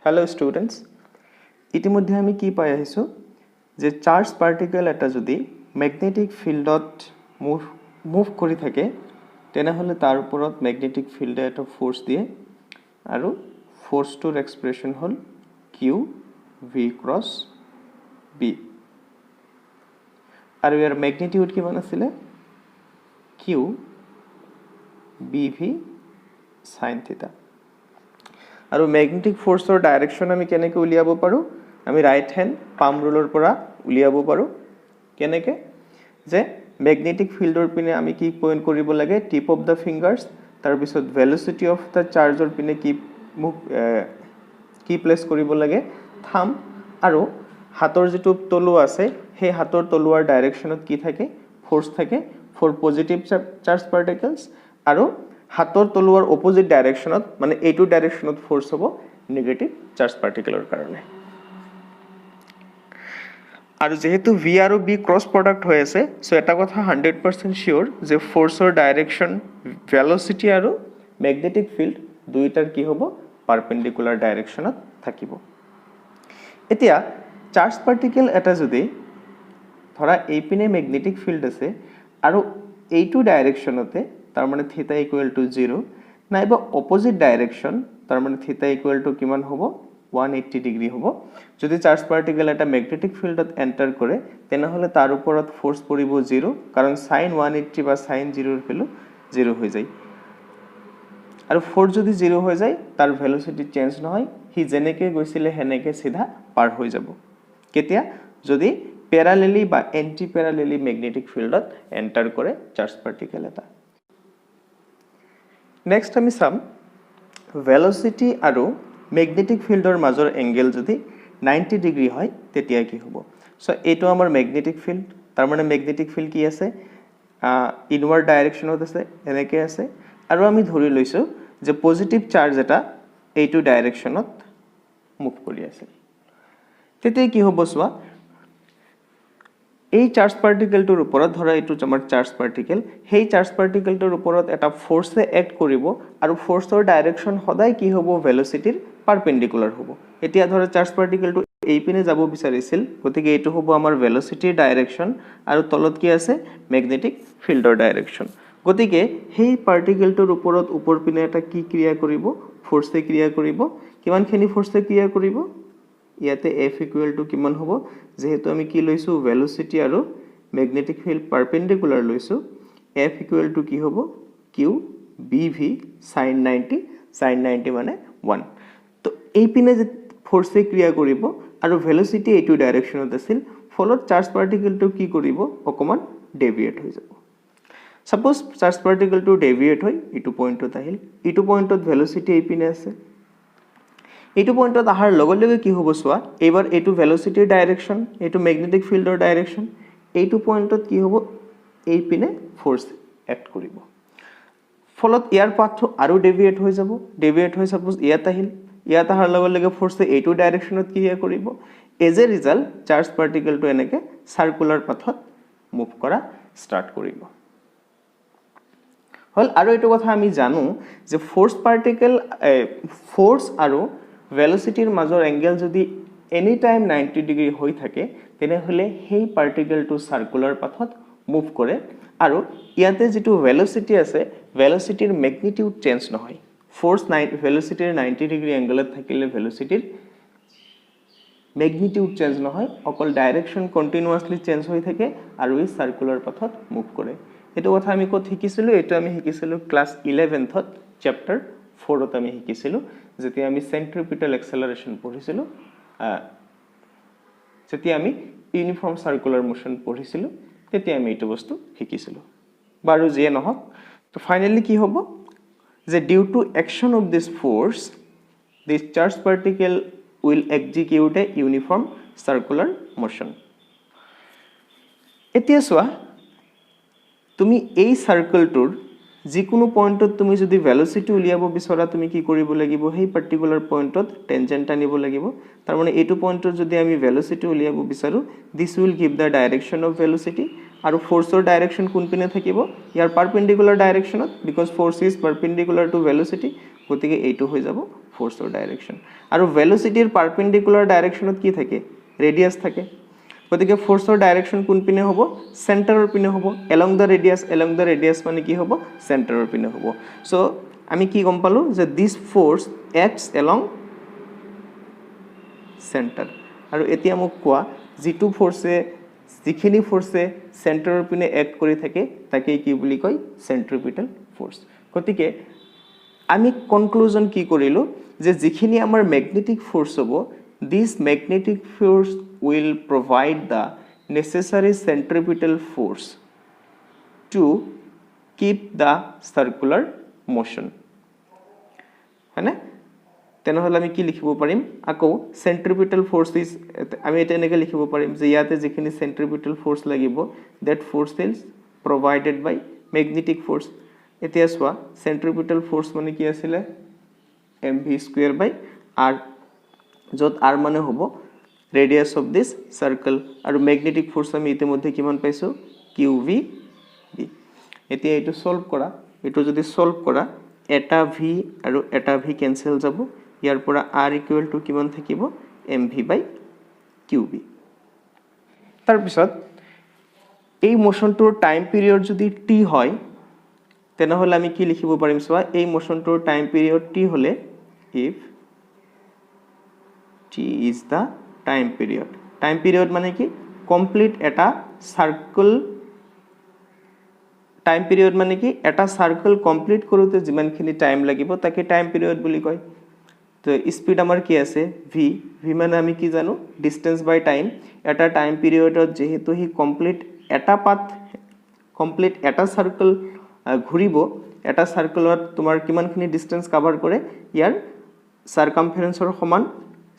hello students इतिमध्ये आमी की पाइ आहिছো जे charge particle एटा जदि magnetic फिल्डत move करि थाके तेने हले तार उपरत मैग्नेटिक फिल्डे एटा फोर्स दिए आरो फोर्सटोर एक्सप्रेशन हल q v क्रॉस b आरो यार मैग्निट्यूड किमान आছিলে q b v sin theta আৰু ম্যাগনেটিক ফোৰ্সৰ ডাইৰেকশন আমি কেনেকৈ উলিয়াব পাৰো আমি ৰাইট হ্যান্ড পাম ৰুলৰ পৰা উলিয়াব পাৰো কেনেকৈ যে ম্যাগনেটিক ফিল্ডৰ পিনে আমি কি পইণ্ট কৰিব লাগে টিপ অফ দা ফিংগাৰ্স তাৰ পিছত ভেলোসিটি অফ দা চাৰ্জৰ পিনে কি প্লেস কৰিব লাগে থাম আৰু হাতৰ যেটো তলু আছে সেই হাতৰ তলুৱাৰ ডাইৰেকশনত কি থাকে ফোৰ্স থাকে ফৰ পজিটিভ চাৰ্জ পাৰ্টিকলছ আৰু हाथर तलुवार अपोजिट डायरेक्शनत माने एटु डायरेक्शनत फोर्स होबो नेगेटिव चार्ज पार्टिकलर कारणे आरो जेहेतु v आरो b क्रॉस प्रोडक्ट होय আছে सो एटा कथा 100% श्योर जे फोर्सर डायरेक्शन वेलोसिटी आरो मैग्नेटिक फील्ड दुइटार की होबो परपेंडिकुलर डायरेक्शनत থাকিব এতিয়া चार्ज पार्टिकल एटा जदि धरा एपिने मैग्नेटिक फील्ड আছে आरो एटु डायरेक्शनते तार माने थीटा इक्वल टू 0 नाइबा अपोजिट डायरेक्शन तार माने थीटा इक्वल टू किमान होबो 180 डिग्री होबो যদি চার্জ পার্টিকেল এটা ম্যাগনেটিক ফিল্ডত এন্টার করে তেনে হলে তার উপরত ফোর্স পড়িব 0 কারণ sin 180 বা sin 0 এর ভ্যালু 0 হয়ে যায় আর ফোর্স যদি 0 হয়ে যায় তার ভেলোসিটি চেঞ্জ নহয় হি জেনেকে গৈছিলে হেনেকে সিধা পার হয়ে যাব কেতিয়া যদি প্যারালেলি বা এন্টি প্যারালেলি ম্যাগনেটিক ফিল্ডত এন্টার করে চার্জ পার্টিকেল এটা नेक्स्ट आमी साम वेलोसिटी आरो मैग्नेटिक फिल्डर माजर एंगल जदि 90 डिग्री হয় তেতিয়া কি হ'ব সো এটো আমাৰ मैग्नेटिक फील्ड তাৰ মানে मैग्नेटिक फील्ड কি আছে ইনওয়াৰ্ড ডাইৰেকশনত আছে এনেকে আছে আৰু আমি ধৰি লৈছো যে পজিটিভ চাৰ্জ এটা এইটো ডাইৰেকশনত মুভ কৰি আছে তেতিয়া কি হ'ব সোৱা এই চাৰ্জ পাৰ্টিকেলটোৰ ওপৰত ধৰা এটো আমাৰ চাৰ্জ পাৰ্টিকেল হেই চাৰ্জ পাৰ্টিকেলটোৰ ওপৰত এটা ফোৰ্সে এক্ট কৰিব আৰু ফোৰ্সৰ ডাইৰেকশন সদায় কি হ'ব ভেলোসিটিৰ পাৰপেন্ডিকুলাৰ হ'ব এতিয়া ধৰা চাৰ্জ পাৰ্টিকেলটো এই পিনে যাব বিচাৰিছিল গতিকে এটো হ'ব আমাৰ ভেলোসিটিৰ ডাইৰেকশন আৰু তলত কি আছে ম্যাগনেটিক ফিল্ডৰ ডাইৰেকশন গতিকে হেই পাৰ্টিকেলটোৰ ওপৰত উপৰ পিনে এটা কি ক্ৰিয়া কৰিব ফোৰ্সে ক্ৰিয়া কৰিব কিমানখিনি ফোৰ্সে ক্ৰিয়া কৰিব ইয়াতে f ইকুয়াল টু কিমান হ'ব যেহেতু আমি কি লৈছো ভেলোসিটি আৰু ম্যাগনেটিক ফিল্ড পারপেন্ডিকুলার লৈছো f ইকুয়াল টু কি হ'ব q bv sin 90 মানে 1 তো এই পিনে যে ফোর্সে ক্রিয়া কৰিব আৰু ভেলোসিটি এইটো ডাইৰেকশনত আছিল ফলত চাৰ্জ পাৰ্টিকেলটো কি কৰিব অকমান ডেভিয়েট হৈ যাব সাপোজ চার্জ পার্টিকেলটো ডেভিয়েট হৈ ইটো পয়েন্টত আহিল ইটো পয়েন্টত ভেলোসিটি এই পিনে আছে এইটো পয়েন্টত আহাৰ লগে লগে কি হ'ব সোৱা এবাৰ এইটো ভেলোসিটিৰ ডাইৰেকশন এইটো ম্যাগনেটিক ফিল্ডৰ ডাইৰেকশন এইটো পয়েন্টত কি হ'ব এই পিনে ফোৰ্স এক্ট কৰিব ফলত ইয়াৰ পাথটো আৰু ডেভিয়েট হৈ যাব ডেভিয়েট হৈ সাপোজ ইয়াত আহিল ইয়াত আহাৰ লগে লগে ফোৰ্সে এইটো ডাইৰেকশনত ক্ৰিয়া কৰিব এজ এ ৰিজাল্ট চাৰ্জ পাৰ্টিকেলটো এনেকে সাৰ্কুলাৰ পাথত মুভ কৰা স্টাৰ্ট কৰিব হল আৰু এইটো কথা আমি জানো যে ফোৰ্স পাৰ্টিকেল ফোৰ্স আৰু ভেলোসিটিৰ মাজৰ এংগেল যদি এনি টাইম 90 ডিগ্ৰী হৈ থাকে তেনে হলে হেই পাৰ্টিকেলটো সাৰ্কুলাৰ পাথত মুভ কৰে আৰু ইয়াতে যেটো ভেলোসিটি আছে ভেলোসিটিৰ ম্যাগনিটিউড চেঞ্জ নহয় ফোৰ্স ভেলোসিটিৰ 90 ডিগ্ৰী এংগলত থাকিলে ভেলোসিটিৰ ম্যাগনিটিউড চেঞ্জ নহয় অকল ডাইৰেকশন কন্টিনিউয়াসলি চেঞ্জ হৈ থাকে আৰু ই সাৰ্কুলাৰ পাথত মুভ কৰে এটো কথা আমি কত শিকিছিলো এটো আমি শিকিছিলো ক্লাস 11th চ্যাপ্টার 4ত আমি শিকিছিলো যেতিয়া আমি সেন্ট্রিপিটাল এক্সেলারেশন পঢ়িছিলো যেতিয়া আমি ইউনিফর্ম সার্কুলার মোশন পঢ়িছিলো তেতিয়া আমি এটো বস্তু শিকিছিলো বাৰু যে নহক তো ফাইনালি কি হ'ব যে due to action of this force this charge particle will execute a uniform circular motion এতিয়া সোৱা তুমি এই সাৰ্কেলটোৰ যিকোনো পয়েন্টত তুমি যদি ভেলোসিটি উলিয়াব বিচৰা তুমি কি কৰিব লাগিব সেই পাৰ্টিকুলাৰ পয়েন্টত টেনজেন্ট আনিব লাগিব তাৰ মানে এইটো পয়েন্টত যদি আমি ভেলোসিটি উলিয়াব বিচাৰো this will give the direction of velocity আৰু ফোৰ্সৰ ডাইৰেকশন কোন পিনে থাকিব ইয়াৰ পাৰপেন্ডিকুলাৰ ডাইৰেকশনত because force is perpendicular to velocity গতিকে এইটো হৈ যাব ফ'ৰ্চৰ ডাইৰেকশ্যন আৰু ভেলোচিটিৰ পাৰপেণ্ডিকুলাৰ ডাইৰেকশ্যনত কি থাকে ৰেডিয়াছ থাকে গতিকে ফ'ৰ্চৰ ডাইৰেকশ্যন কোন পিনে হ'ব চেণ্টাৰৰ পিনে হ'ব এলং দ্য ৰেডিয়াছ মানে কি হ'ব চেণ্টাৰৰ পিনে হ'ব সো আমি কি গম পালো যে this force acts along centre আৰু এতিয়া মোক কোৱা যিটো ফ'ৰ্চে যিখিনি ফ'ৰ্চে চেণ্টাৰৰ পিনে এক্ট কৰি থাকে তাকে কি বুলি কয় চেণ্ট্ৰিপিটেল ফ'ৰ্চ গতিকে আমি কনক্লুজন কি কৰিলো যে যিখিনি আমাৰ ম্যাগনেটিক ফ'ৰ্চ হ'ব this magnetic force will provide the necessary centripetal force to keep the circular motion হয়নে তেনেহলে আমি কি লিখিব পাৰিম আকৌ centripetal force is আমি এটা এনেকৈ লিখিব পাৰিম যে ইয়াতে যিখিনি centripetal force লাগিব that force is provided by magnetic force এতিয়া চোৱা centripetal force মানে কি আছিল mv²/r যত r মানে হ'ব radius of this circle আৰু magnetic force আমি ইতিমধ্যে কিমান পাইছো qv এতিয়া এটো সলভ কৰা এটো যদি সলভ কৰা এটা v আৰু এটা v ক্যান্সেল যাব ইয়াৰ পৰা r ইকুৱেল টু কিমান থাকিব mv/qv তাৰ পিছত এই মোশনটোৰ টাইম পিৰিয়ড যদি t হয় তেনেহলে আমি কি লিখিব পাৰিম সোৱা এই মোশনটোৰ টাইম পিৰিয়ড t হলে if t is the time period মানে কি কমপ্লিট এটা সার্কেল টাইম পিরিয়ড মানে কি এটা সার্কেল কমপ্লিট কৰোতে যিমানখিনি টাইম লাগিব তাকে টাইম পিৰিয়ড বুলি কয় তো স্পিড আমাৰ কি আছে v মানে আমি কি জানো ডিসটেন্স বাই টাইম এটা টাইম পিরিয়ডত যেহেতু হি কমপ্লিট এটা পাথ কমপ্লিট এটা সার্কেল ঘুৰিব এটা সাৰ্কেলত তোমাৰ কিমানখিনি ডিসটেন্স কভাৰ কৰে ইয়াৰ সাৰকামফাৰেন্সৰ সমান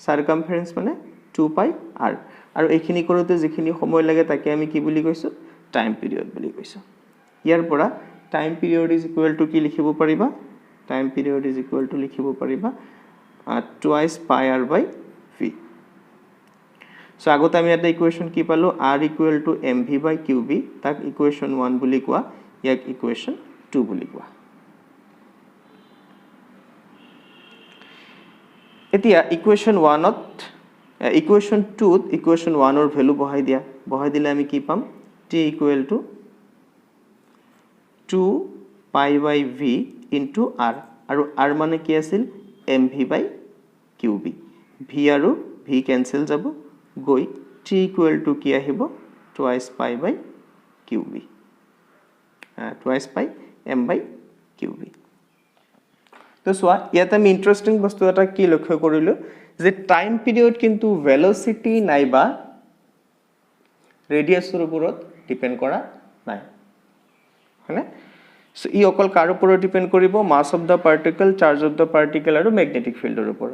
সাৰকামফাৰেন্স মানে 2πr আৰু এইখিনি কৰোতে যিখিনি সময় লাগে তাকে আমি কি বুলি কৈছো টাইম পিৰিয়ড বুলি কৈছো ইয়াৰ পৰা time period is equal two কি লিখিব পাৰিবা time period is equal two লিখিব পাৰিবা টুৱাইস πr/v সো আগতে আমি এটা ইকুৱেচন কি পালো r ইকুৱেল টু mv/qv তাক ইকুৱেচন 1 বুলি কোৱা ইয়াক ইকুৱেচন 2 বুলি কোৱা এতিয়া ইকুৱেচন 1ত ইকুৱেচন 2 ইকুৱেচন 1 ৰ ভ্যালু বহাই দিলে আমি কি পাম t equal to 2π/v into r আৰু r মানে কি আছিল mv/qv v আৰু v ক্যান্সেল যাব গৈ t ইকুৱেল টু কি আহিব টুৱাইস π/qv টুৱাইস π m/qv তো সোয়া ইয়াতে আমি ইন্টাৰেস্টিং বস্তু এটা কি লক্ষ্য কৰিলো যে টাইম পিৰিয়ড কিন্তু ভেলোসিটি নাইবা ৰেডিয়াছৰ ওপৰত ডিপেন্ড কৰা নাই হয়নে সো ই অকল কাৰ ওপৰত ডিপেন্ড কৰিব mass of the particle charge of the particle আৰু ম্যাগনেটিক ফিল্ডৰ ওপৰত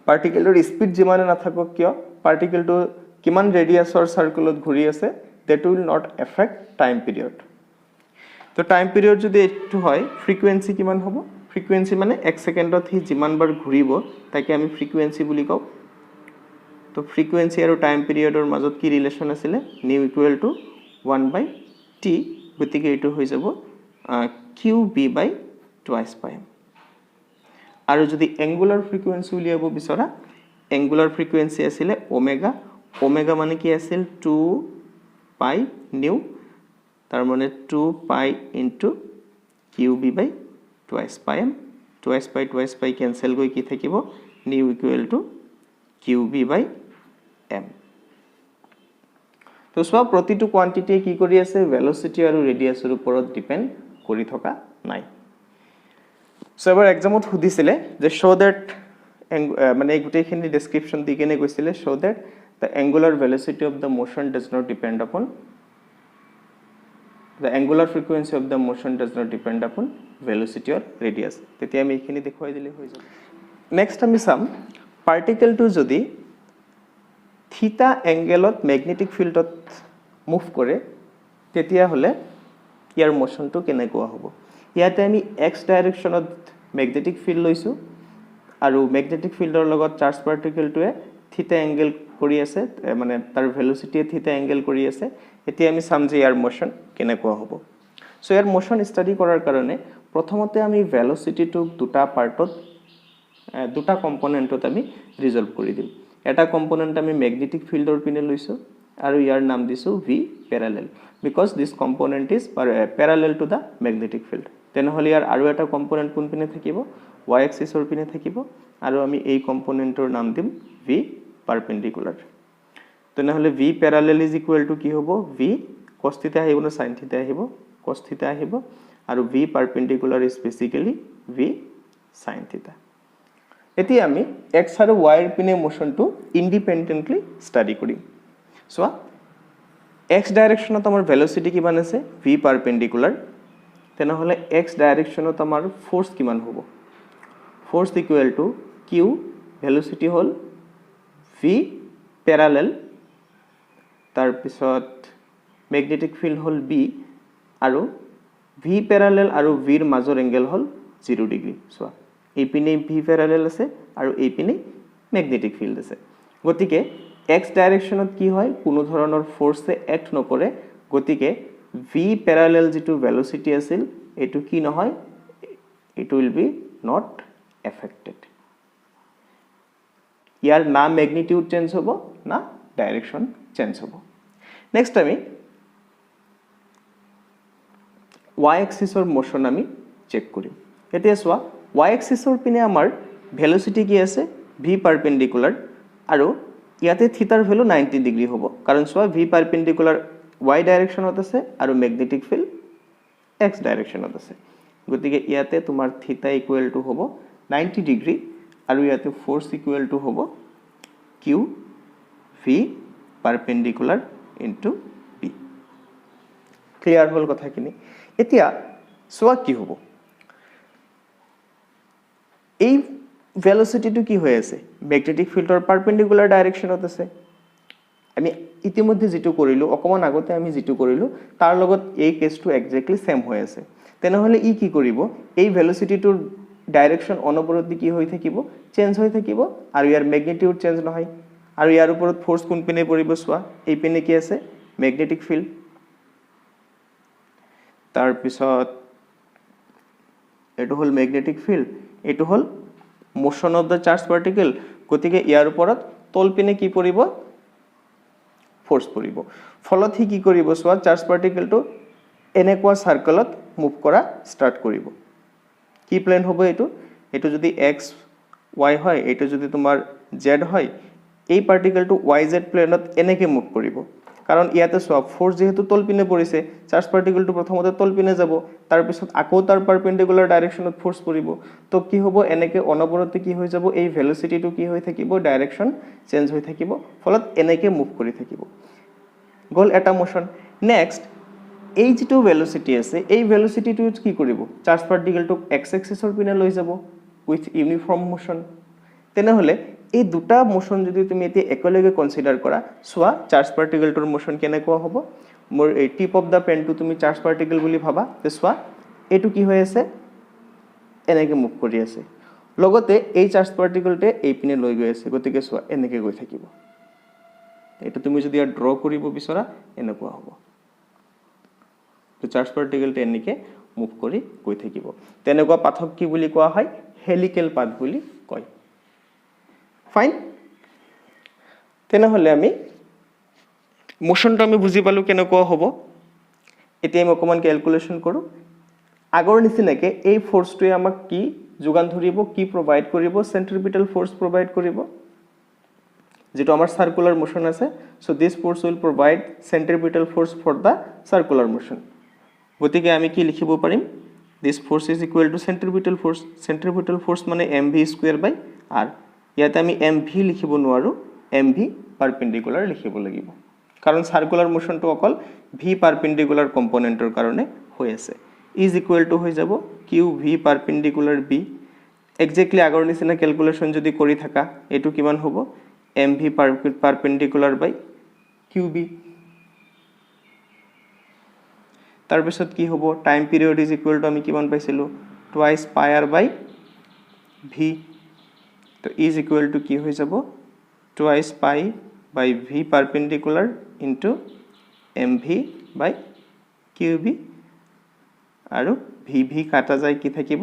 পাৰ্টিকলৰ স্পিড যিমানে নাথাকক কিয় পাৰ্টিকলটো কিমান ৰেডিয়াছৰ সাৰ্কেলত ঘূৰি আছে that will not affect time period তো টাইম পিরিয়ড যদি এটো হয় ফ্রিকোয়েন্সি কিমান হ'ব ফ্রিকোয়েন্সি মানে 1 সেকেন্ডত হি যিমানবাৰ ঘূৰিব তাকে আমি ফ্ৰিকোয়েন্সি বুলি কও তো ফ্ৰিকোয়েন্সি আৰু টাইম পিৰিয়ডৰ মাজত কি ৰিলেশন আছিল নিউ ইকুৱেল টু 1/t গতিকে এটো হৈ যাব qb/2πm আৰু যদি এঙ্গুলাৰ ফ্ৰিকোয়েন্সি উলিয়াব বিচৰা এঙ্গুলাৰ ফ্ৰিকোয়েন্সি আছিল ওমেগা মানে কি আছিল 2π নিউ তাৰ মানে 2π ইনটু qb/2πm 2π ক্যান্সেল গৈ কি থাকিব নিউ ইকুৱেল টু qb/m তো সোৱা প্ৰতিটো কোৱান্টিটি কি কৰি আছে ভেলোসিটি আৰু ৰেডিয়াছৰ ওপৰত ডিপেন্ড কৰি থকা নাই সো এবাৰ এক্সামত সুধিছিলে যে শো দ্যাট মানে গুটেখিনি ডেসক্ৰিপচন দি কেনে কৈছিলে শো that the angular velocity of the motion does not depend upon the angular frequency of the motion does not depend upon velocity or radius তেতিয়া আমি এখিনি দেখুৱাই দিলে হৈ যাব নেক্সট আমি সাম পাৰ্টিকল টু যদি থিটা এঙ্গেলত ম্যাগনেটিক ফিল্ডত মুভ কৰে তেতিয়া হলে ইয়াৰ মোশনটো কেনেকুৱা হ'ব ইয়াতে আমি x ডাইৰেকচনত ম্যাগনেটিক ফিল্ড লৈছো আৰু ম্যাগনেটিক ফিল্ডৰ লগত চাৰ্জ পাৰ্টিকলটোৱে থিটা এঙ্গেল কৰি আছে মানে তাৰ ভেলোসিটি থিটা এঙ্গেল কৰি আছে এতিয়া আমি সাম যে ইয়াৰ মোশন কেনেকুৱা হ'ব সো ইয়াৰ মোশন ষ্টাডি কৰাৰ কাৰণে প্ৰথমতে আমি ভেলোসিটিটো দুটা পাৰ্টত দুটা কম্পোনেন্টত আমি ৰিজলভ কৰি দিম এটা কম্পোনেন্ট আমি ম্যাগনেটিক ফিল্ডৰ পিনে লৈছো আৰু ইয়াৰ নাম দিছো v parallel because this component is parallel to the magnetic field তেনেহলে ইয়াৰ আৰু এটা কম্পোনেন্ট কোন পিনে থাকিব y axisৰ পিনে থাকিব আৰু আমি এই কম্পোনেন্টৰ নাম দিম v perpendicular তেনেহলে v parallel is equal to কি হ'ব v cos θ আহিব না sin θ আহিব cos θ আহিব আৰু v perpendicular is basically v sin θ এতিয়া আমি x আৰু y এৰ পিনে মোশনটো ইন্ডিপেন্ডেন্টলি স্টাডি কৰিম সো x ডাইৰেকশনত আমাৰ ভেলোসিটি কিমান আছে v পাৰপেন্ডিকুলাৰ তেনেহলে x ডাইৰেকশনত আমাৰ ফোৰ্স কিমান হ'ব force equal to q velocity hall v প্যাৰালাল তাৰ পিছত ম্যাগনেটিক ফিল্ড হল b আৰু v প্যাৰালাল আৰু v ৰ মাজৰ এংগেল হল 0 ডিগ্ৰী সো এই পিনে v প্যাৰালাল আছে আৰু এই পিনে ম্যাগনেটিক ফিল্ড আছে গতিকে x ডাইৰেকশনত কি হয় কোনো ধৰণৰ ফোৰ্সে অ্যাক্ট নকৰে গতিকে v প্যারালাল যেটো ভেলোসিটি আছিল এটো কি নহয় it will be not affected ইয়াৰ না ম্যাগনিটিউড চেঞ্জ হ'ব না ডাইৰেকশন চেঞ্জ হ'ব নেক্সট আমি y axisৰ মোশন আমি চেক কৰিম এতিয়া সোৱা y axisৰ পিনে আমাৰ ভেলোসিটি কি আছে v পাৰপেন্ডিকুলাৰ আৰু ইয়াতে থিটাৰ ভ্যালু 90 ডিগ্ৰী হ'ব কাৰণ সোৱা v পাৰপেন্ডিকুলাৰ y ডাইৰেকশনত আছে আৰু ম্যাগনেটিক ফিল্ড x ডাইৰেকশনত আছে গতিকে ইয়াতে তোমাৰ থিটা ইকুৱেল টু হ'ব 90 ডিগ্ৰী আৰু ইয়াতে ফোৰ্স ইকুৱেল টু হ'ব q v perpendicular into b clear হ'ল কথাখিনি এতিয়া সোৱা কি হ'ব এই ভেলোসিটিটো কি হৈ আছে ম্যাগনেটিক ফিল্ডৰ পাৰপেন্ডিকুলাৰ ডাইৰেকশনত আছে আমি ইতিমধ্যে যেটো কৰিলো অকমান আগতে আমি যেটো কৰিলো তাৰ লগত এই কেছটো এক্স্যাক্টলি সেম হৈ আছে তেনেহলে ই কি কৰিব এই ভেলোসিটিটোৰ ডাইৰেকশন অনবৰতে কি হৈ থাকিব চেঞ্জ হৈ থাকিব আৰু ইয়াৰ ম্যাগনিটিউড চেঞ্জ নহয় আৰু ইয়াৰ ওপৰত ফোৰ্স কোন পিনে পৰিব সোৱা এই পিনে কি আছে ম্যাগনেটিক ফিল্ড তাৰ পিছত এটো হল ম্যাগনেটিক ফিল্ড এটো হল motion of the charge particle গতিকে ইয়াৰ ওপৰত তল পিনে কি পৰিব ফোৰ্স পৰিব ফলত কি কৰিব সোৱা চাৰ্জ পাৰ্টিকেলটো এনেকুৱা সাৰ্কেলত মুভ কৰা স্টাৰ্ট কৰিব কি প্লেন হ'ব এটো যদি x y হয় এটো যদি তোমাৰ z হয় এই পাৰ্টিকেলটো yz প্লেনত এনেকে মুভ কৰিব কাৰণ ইয়াতে সোৱা ফোৰ্স যেহেতু তল পিনে পৰিছে চাৰ্জ পাৰ্টিকেলটো প্ৰথমতে তল পিনে যাব তাৰ পিছত আকৌ তাৰ পাৰপেন্ডিকুলাৰ ডাইৰেকশনত ফোৰ্স পৰিব তো কি হ'ব এনেকে অনবৰতে কি হৈ যাব এই ভেলোসিটিটো কি হৈ থাকিব ডাইৰেকশন চেঞ্জ হৈ থাকিব ফলত এনেকে মুভ কৰি থাকিব গল এটা মোশন নেক্সট এই যেটো ভেলোসিটি আছে এই ভেলোসিটিটো কি কৰিব চাৰ্জ পাৰ্টিকেলটো x এক্সিসৰ পিনে লৈ যাব উইথ ইউনিফর্ম মোশন তেনেহলে এই দুটা মোশন যদি তুমি এতে একলগে কনসিডার কৰা সোৱা চাৰ্জ পাৰ্টিকেলটোৰ মোশন কেনেকুৱা হ'ব মোৰ এই টিপ অফ দা পেনটো তুমি চাৰ্জ পাৰ্টিকেল বুলি ভাবা তে সোৱা এটো কি হৈ আছে এনেকে মুভ কৰি আছে লগতে এই চাৰ্জ পাৰ্টিকেলটে এই পিনে লৈ গৈ আছে গতিকে সোৱা এনেকে গৈ থাকিব এটা তুমি যদি ড্ৰ কৰিব বিচৰা এনেকুৱা হ'ব তো চাৰ্জ পাৰ্টিকেলটে এনেকে মুভ কৰি গৈ থাকিব তেনেকুৱা পাথক কি বুলি কোৱা হয় হেলিকেল পাথ বুলি কয় ফাইন তেনেহলে আমি মোশনটো আমি বুজি পালো কেনেকুৱা হ'ব এতিয়া আমি অকমান ক্যালকুলেশন কৰো আগৰ নিচিনাকে এই ফোৰ্সটোৱে আমাক কি যোগান ধৰিব কি প্ৰভাইড কৰিব সেন্ট্ৰিপিটাল ফোৰ্স প্ৰভাইড কৰিব যেটো আমাৰ সাৰ্কুলাৰ মোশন আছে so this force will provide centripetal force for the circular motion গতিকে আমি কি লিখিব পাৰিম this force is equal to centripetal force মানে mv স্কয়াৰ বাই r ইয়াতে আমি mv লিখিব নোৱাৰো mv পাৰপেন্ডিকুলাৰ লিখিব লাগিব কাৰণ সাৰ্কুলাৰ মোশনটো অকল v পাৰপেন্ডিকুলাৰ কম্পোনেন্টৰ কাৰণে হৈ আছে ইজ ইকুয়াল টু হৈ যাব q v পাৰপেন্ডিকুলাৰ b এক্স্যাক্টলি আগৰ নিচিনা ক্যালকুলেশন যদি কৰি থাকা এটো কিমান হ'ব mv পাৰপেন্ডিকুলাৰ বাই qb তাৰ পিছত কি হ'ব time period is equal to আমি কিমান পাইছিলো twice pi r by v তো ইজ ইকুয়াল টু কি হৈ যাব twice pi by v perpendicular into mv by qb আৰু v কাটা যায় কি থাকিব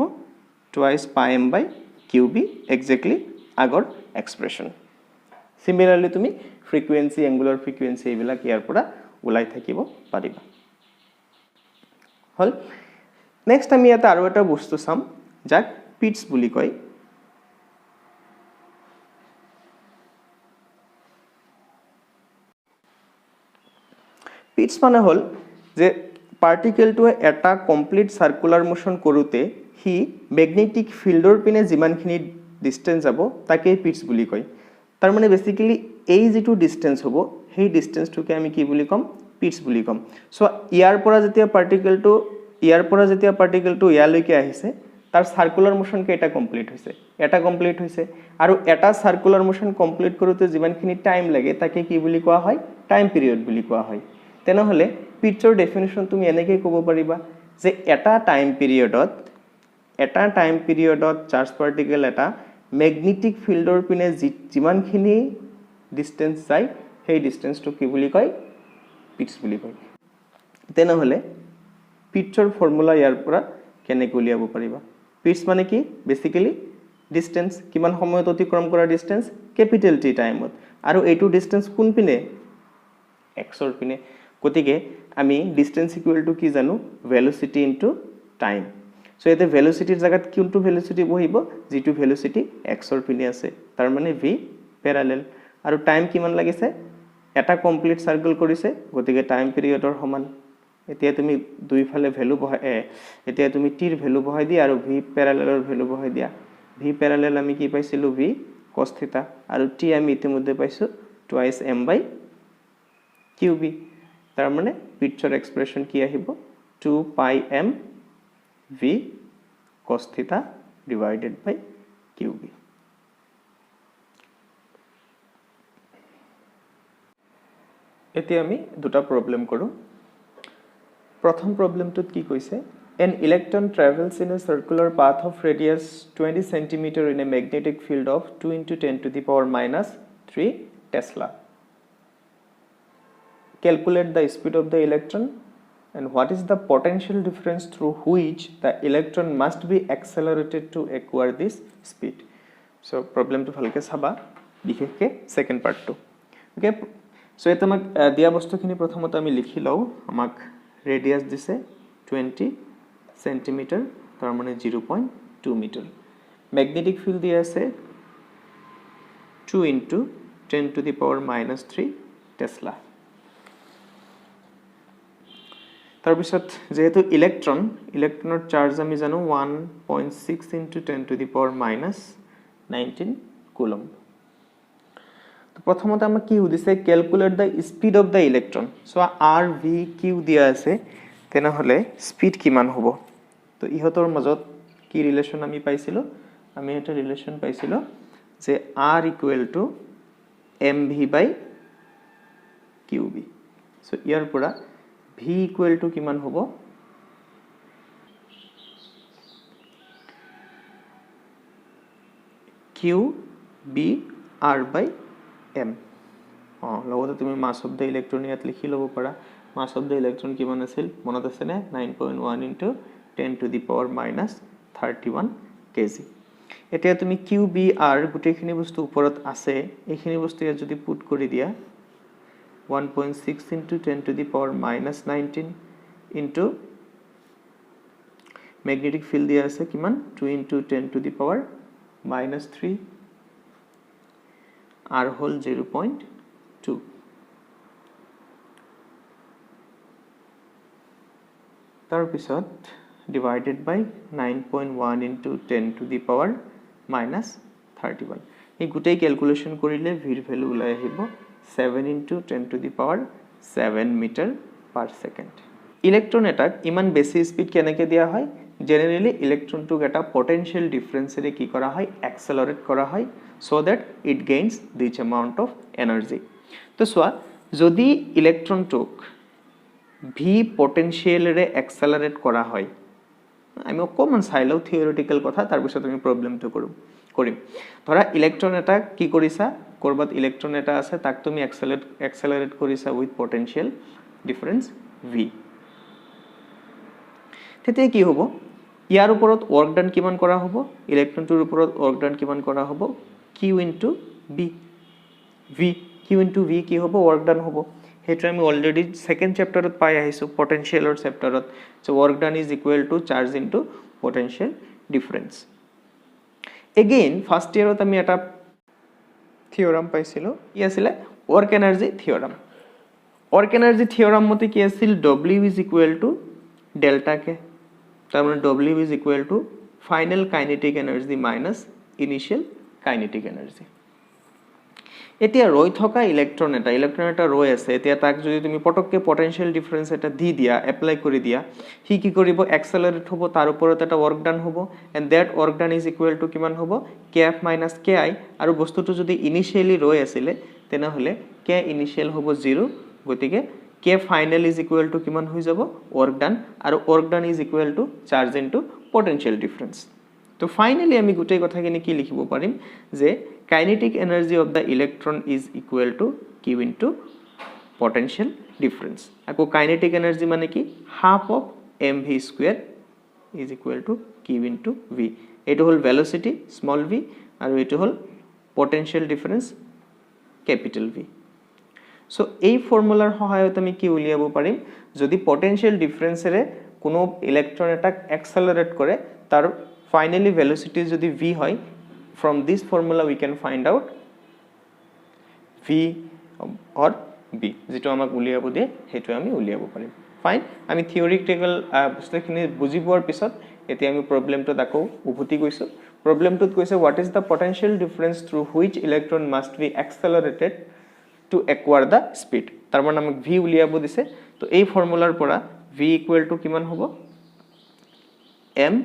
টুৱাইস পাই m বাই QB এক্স্যাক্টলি আগৰ এক্সপ্ৰেছন সিমিলাৰলি তুমি ফ্ৰিকুৱেন্সি এংগুলাৰ ফ্ৰিকুৱেন্সি এইবিলাক ইয়াৰ পৰা ওলাই থাকিব পাৰিবা হল নেক্সট আমি এটা আৰু এটা বস্তু চাম যাক পিটছ বুলি কয় পিটছ মানে হল যে পাৰ্টিকেলটোৱে এটা কমপ্লিট সাৰ্কুলাৰ মোশন কৰোতে হি ম্যাগনেটিক ফিল্ডৰ পিনে যিমানখিনি ডিসটেন্স যাব তাকে পিটছ বুলি কয় তাৰ মানে বেসিক্যালি এই যেটো ডিসটেন্স হ'ব সেই ডিসটেন্সটোকে আমি কি বুলি কম পিটছ বুলি কম সো ইয়াৰ পৰা যেতিয়া পাৰ্টিকেলটো ইয়ালৈকে আহিছে তাৰ সাৰ্কুলাৰ মোশন কেটা কমপ্লিট হৈছে আৰু এটা সাৰ্কুলাৰ মোশন কমপ্লিট কৰোতে যিমানখিনি টাইম লাগে তাকে কি বুলি কোৱা হয় টাইম পিৰিয়ড বুলি কোৱা হয় তেনেহলে পিটছৰ ডেফিনিশন তুমি এনেকৈ ক'ব পাৰিবা যে এটা টাইম পিৰিয়ডত চাৰ্জ পাৰ্টিকেল এটা ম্যাগনেটিক ফিল্ডৰ পিনে যিমানখিনি ডিসটেন্স যায় সেই ডিসটেন্সটো কি বুলি কয় পিটছ বুলি কয় তেনেহলে পিটছৰ ফৰ্মুলা ইয়াৰ পৰা কেনেকৈ উলিয়াব পাৰিবা পিটছ মানে কি বেসিক্যালি ডিসটেন্স কিমান সময়ত অতিক্ৰম কৰা ডিসটেন্স ক্যাপিটেল টি টাইমত আৰু এইটো ডিসটেন্স কোন পিনে এক্সৰ পিনে গতিকে আমি ডিসটেন্স ইকুৱেল টু কি জানো ভেলোসিটি ইনটু টাইম সো এতে ভেলোসিটিৰ জায়গাত কোনটো ভেলোসিটি বহিব যেটো ভেলোসিটি এক্সৰ পিনে আছে তাৰ মানে v প্যাৰালেল আৰু টাইম কিমান লাগিছে এটা কমপ্লিট সাৰ্কেল কৰিছে গতিকে টাইম পিৰিয়ডৰ সমান এতিয়া তুমি দুইফালে ভ্যালু বহাই এতিয়া তুমি টিৰ ভ্যালু বহাই দিয়া আৰু v প্যাৰালেলৰ ভ্যালু বহাই দিয়া v প্যাৰালেল আমি কি পাইছিলো v cos θ আৰু t আমি ইতিমধ্যে পাইছো টুৱাইস m/qb তাৰ মানে পিটছৰ এক্সপ্ৰেছন কি আহিব 2 pi m v cos θ divided by qb এতিয়া আমি দুটা প্ৰবলেম কৰো প্ৰথম প্ৰবলেমটোত কি কৈছে an electron travels in a circular path of radius 20 cm in a magnetic field of 2 × 10⁻³ Tesla calculate the speed of the electron and what is the potential difference through which the electron must be accelerated to acquire this speed so problem to ভালকে চাবা বিশেষকে second পার্টটো okay so এটা আমাক দিয়া বস্তুখিনি প্ৰথমতে আমি লিখি লও আমাক ৰেডিয়াস দিছে 20 সেন্টিমিটার তার মানে 0.2 মিটার ম্যাগনেটিক ফিল্ড দিয়া আছে 2 × 10⁻³ টেসলা তার পিছত যেহেতু ইলেকট্রনের চার্জ আমি জানো 1.6 × 10⁻⁹ কুলম্ব তো প্রথমত আমরা কি উদিছে calculate the speed of the electron so r v q দিয়া আছে তেনে হলে স্পিড কিমান হ'ব তো ইহতৰ মাজত কি ৰিলেশন আমি পাইছিলো আমি এটা ৰিলেশন পাইছিলো যে r = mv/qb সো ইয়াৰ পৰা v = কিমান হ'ব qbr/m লগতে তুমি মাস অফ দা ইলেকট্রন ইয়াত লিখি লব পাৰা মাস অফ দা ইলেকট্রন কিমান আছিল মনত আছে নে 9.1 × 10⁻31 kg এতিয়া তুমি qbr গুটেখিনি বস্তু ওপৰত আছে এইখিনি বস্তু ইয়াত যদি পুট কৰি দিয়া 1.6 × 10⁻19 into magnetic field দিয়া আছে কিমান 2 × 10⁻³ r whole 0.2 তাৰ পিছত divided by 9.1 × 10⁻31 এই গুটেই ক্যালকুলেশন কৰিলে v ৰ ভ্যালু ওলাই আহিব 7 × 10⁻7 মিটাৰ পাৰ সেকেন্ড ইলেকট্ৰন এটাক ইমান বেছি স্পিড কেনেকৈ দিয়া হয় জেনাৰেলি ইলেকট্ৰনটোক এটা পটেনশিয়াল ডিফাৰেন্সৰে কি কৰা হয় এক্সেলাৰেট কৰা হয় so that it gains this amount of energy তো সোয়া যদি ইলেকট্রনটোক v পটেনশিয়ালৰে এক্সেলাৰেট কৰা হয় আমি অকমান চাইলাও থিওৰিটিক্যাল কথা তাৰ পিছত আমি প্ৰবলেমটো কৰিম ধৰা ইলেকট্ৰন এটা কি কৰিছা কৰবাত ইলেকট্ৰন এটা আছে তাক তুমি এক্সেলাৰেট কৰিছা উইথ পটেনশিয়াল ডিফাৰেন্স v তেতিয়া কি হ'ব ইয়াৰ ওপৰত ৱৰ্ক ডান কিমান কৰা হ'ব ইলেক্ট্ৰনটোৰ ওপৰত ৱৰ্ক ডান কিমান কৰা হ'ব q into b v q into v কি হ'ব ৱৰ্ক ডান হ'ব হেতু আমি অলৰেডি সেকেন্ড চ্যাপ্টাৰত পাই আহিছো পটেনশিয়ালৰ চ্যাপ্টাৰত so work done is equal to charge into potential difference again first ইয়াৰত আমি এটা থিওৰাম পাইছিলো ই আছিল work energy theorem work energy theorem মতে কি আছিল w is equal to delta k তাৰ মানে w is equal to final kinetic energy minus initial kinetic energy এতিয়া ৰৈ থকা ইলেক্ট্ৰন এটা ৰৈ আছে এতিয়া তাক যদি তুমি পটককে পটেনশিয়াল ডিফাৰেন্স এটা দি দিয়া এপ্লাই কৰি দিয়া হি কি কৰিব এক্সেলাৰেট হ'ব তাৰ ওপৰত এটা ৱৰ্ক ডান হ'ব and that work done is equal to কিমান হ'ব kf - ki আৰু বস্তুটো যদি ইনিশিয়ালি ৰৈ আছিল তেনে হলে k ইনিশিয়াল হ'ব 0 গতিকে k final is equal to কিমান হৈ যাব ৱৰ্ক ডান আৰু work done is equal to charge into potential difference তো ফাইনালি আমি গুটেই কথাখিনি কি লিখিব পাৰিম যে kinetic energy of the electron is equal to q into potential difference আকৌ kinetic energy মানে কি half of mv square is equal to q into v এটো হল velocity small v আৰু এটো হল potential difference capital V so এই ফৰ্মুলাৰ সহায়ত আমি কি উলিয়াব পাৰিম যদি potential difference এৰে কোনো ইলেক্ট্ৰন এটা accelerate কৰে তার finally velocity যদি v হয় from this formula we can find out v or b যেটো আমাক উলিয়াব দিয়ে হেতু আমি উলিয়াব পাৰিম ফাইন আমি থিওৰিটিক্যাল বস্তুখিনি বুজি পোৱাৰ পিছত এতিয়া আমি প্ৰবলেমটো দাকো উভতি গৈছো প্ৰবলেমটোত কৈছে what is the potential difference through which electron must be accelerated to acquire the speed তাৰ মানে আমাক v উলিয়াব দিছে তো এই ফৰ্মুলাৰ পৰা v equal to কিমান হ'ব m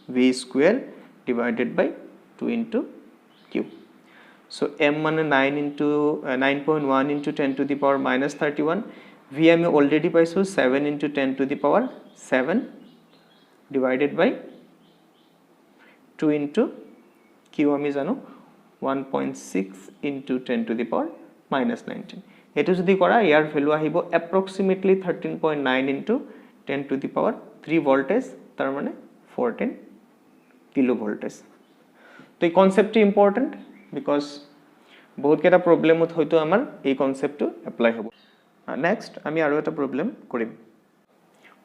v square divided by 2 into q so m মানে 9 into 9.1 into 10 to the power minus 31 v আমি already পাইছো 7 into 10 to the power 7 divided by 2 into q আমি জানো 1.6 into 10 to the power minus 19 এটো যদি কৰা ইয়াৰ ভ্যালু আহিব approximately 13.9 into 10 to the power 3 voltage তার মানে 14 কিলো ভোল্টেজ তো এই কনসেপ্টটি ইম্পর্টেন্ট বিকজ বহুত কেটা প্রবলেমত হয়তো আমার এই কনসেপ্টটো এপ্লাই হ'ব নেক্সট আমি আৰু এটা প্ৰবলেম কৰিম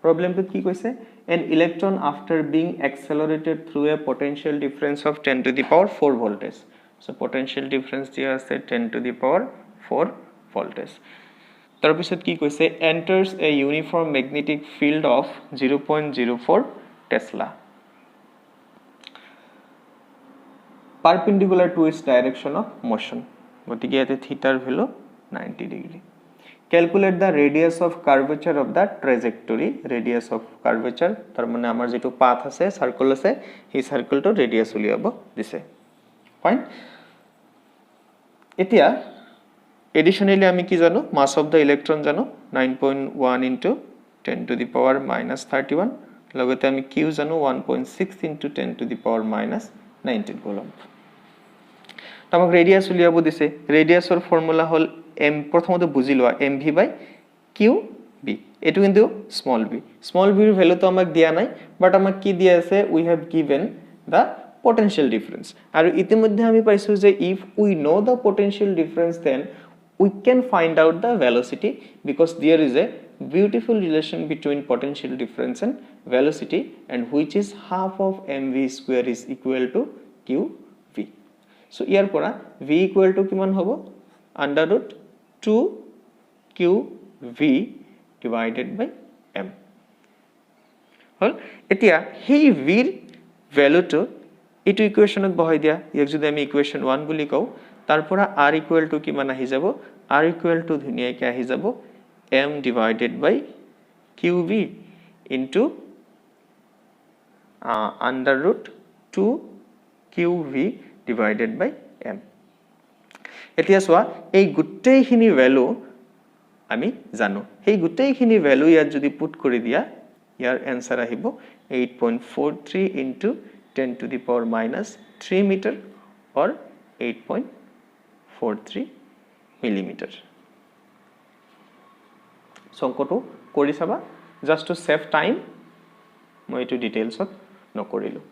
প্রবলেমটো কি কৈছে an electron after being accelerated through a potential difference of 10 to the power 4 voltage so potential difference দিয়া আছে 10 to the power 4 voltage তাৰ পিছত কি কৈছে enters a uniform magnetic field of 0.04 tesla perpendicular to its direction of motion গতিকে এতে থিটাৰ value 90 degree calculate the radius of curvature of the trajectory radius of curvature তাৰ মানে আমাৰ যেটো পাথ আছে সাৰ্কেল আছে এই সাৰ্কেলটো ৰেডিয়াস উলিয়াব দিছে ফাইন এতিয়া এডিশনালি আমি কি জানো মাস অফ দা ইলেক্ট্রন জানো 9.1 into 10 to the power minus 31 লগতে আমি q জানো 1.6 into 10 to the power minus 19 coulomb তামক রেডিয়াস উলিয়াব দিছে ৰেডিয়াসৰ ফৰ্মুলা হল m প্ৰথমতে বুজি লোৱা mv by qb এটো কিন্তু স্মল v এর ভ্যালু তো আমাক দিয়া নাই বাট আমাক কি দিয়া আছে we have given the potential difference আৰু ইতিমধ্যে আমি পাইছো যে if we know the potential difference then we can find out the velocity because there is a beautiful relation between potential difference and velocity and which is half of mv square is equal to qv so ইয়াৰ পৰা v equal to কিমান হ'ব under root 2 qv divided by m হল এতিয়া সেই v ৰ ভ্যালুটো এটো ইকুয়েশনত বহাই দিয়া ইয়াক যদি আমি ইকুয়েশন 1 বুলি কও তারপরা r equal to কিমান আহি যাব r equal to ধুনিয়াকে আহি যাব m divided by qv into under root 2 qv divided by m এতিয়া সোয়া এই গুটেইখিনি ভ্যালু আমি জানো এই গুটেইখিনি ভ্যালু ইয়াত যদি পুট কৰি দিয়া ইয়াৰ आंसर আহিব 8.43 into 10 to the power minus 3 meter or 8.43 millimeter সংকটো কৰি চাবা just to save time মই এটো ডিটেইলছত নকৰিলোঁ